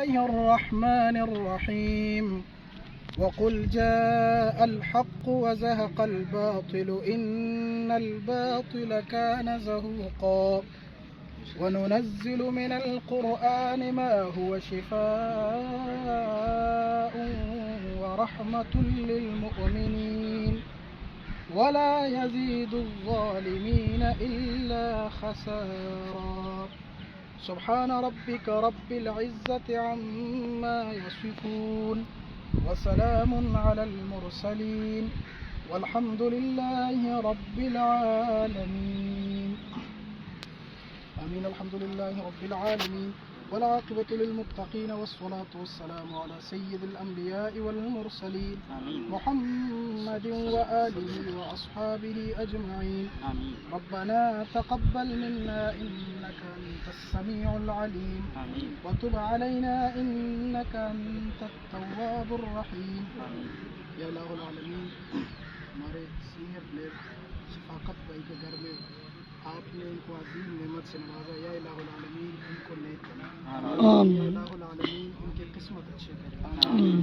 الله الرحمن الرحيم وقل جاء الحق وزهق الباطل إن الباطل كان زهوقا وننزل من القرآن ما هو شفاء ورحمة للمؤمنين ولا يزيد الظالمين إلا خسارا سبحان ربك رب العزة عما يصفون وسلام على المرسلين والحمد لله رب العالمين آمين. الحمد لله رب العالمين والعاقبة للمتقين والصلاة والسلام على سيد الأنبياء والمرسلين محمد وآله وأصحابه أجمعين. ربنا تقبل منا إنك أنت السميع العليم وتب علينا إنك أنت التواب الرحيم. یا الہ العالمین، ہمارے سینئر پلیئر شفاقت بھائی کے گھر میں آپ نے ان کو عظیم نعمت سے نوازا. یا الہ العالمین ان کو نیک بنا. یا الہ العالمین ان کی قسمت اچھی کرے.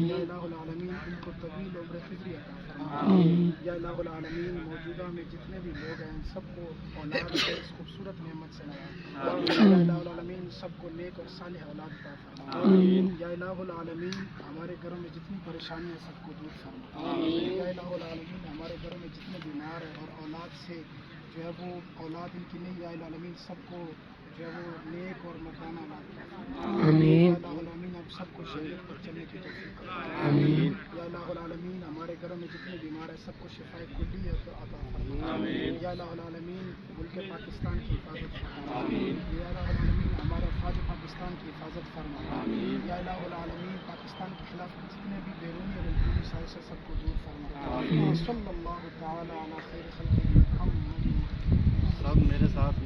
یا الہ العالمین ان کو طویل عمر خضری عطا فرما. یا الہ العالمین موجودہ میں جتنے بھی لوگ ہیں سب کو اولاد سے اس خوبصورت نعمت سے نوازا. یا الہ العالمین سب کو نیک اور صالح اولاد عطا فرما. یا الہ العالمین ہمارے گھروں میں جتنی پریشانیاں سب کو دور فرما. یا الہ العالمین ہمارے گھروں میں جتنے بیمار ہیں اور اولاد سے جو ہے وہ اولاد ان کی نہیں، یا الہ العالمین سب کو جو ہے وہ نیک اور مکانہ اولاد عطا فرما. یا الہ العالمین ہم سب کو شریعت پر چلنے کی توفیق کرے. یا الہ العالمین ہمارے گھروں میں جتنے بیمار ہیں سب کو شفاء کلی عطا فرما. یا الہ العالمین ملک پاکستان کی حفاظت فرما. یا الہ العالمین ہمارے افواج پاکستان کی حفاظت فرما. یا الہ العالمین پاکستان کے خلاف جتنے بھی بیرونی اور اندرونی سازشیں سب کو دور فرما. صلی اللہ تعالی علی خیر خلق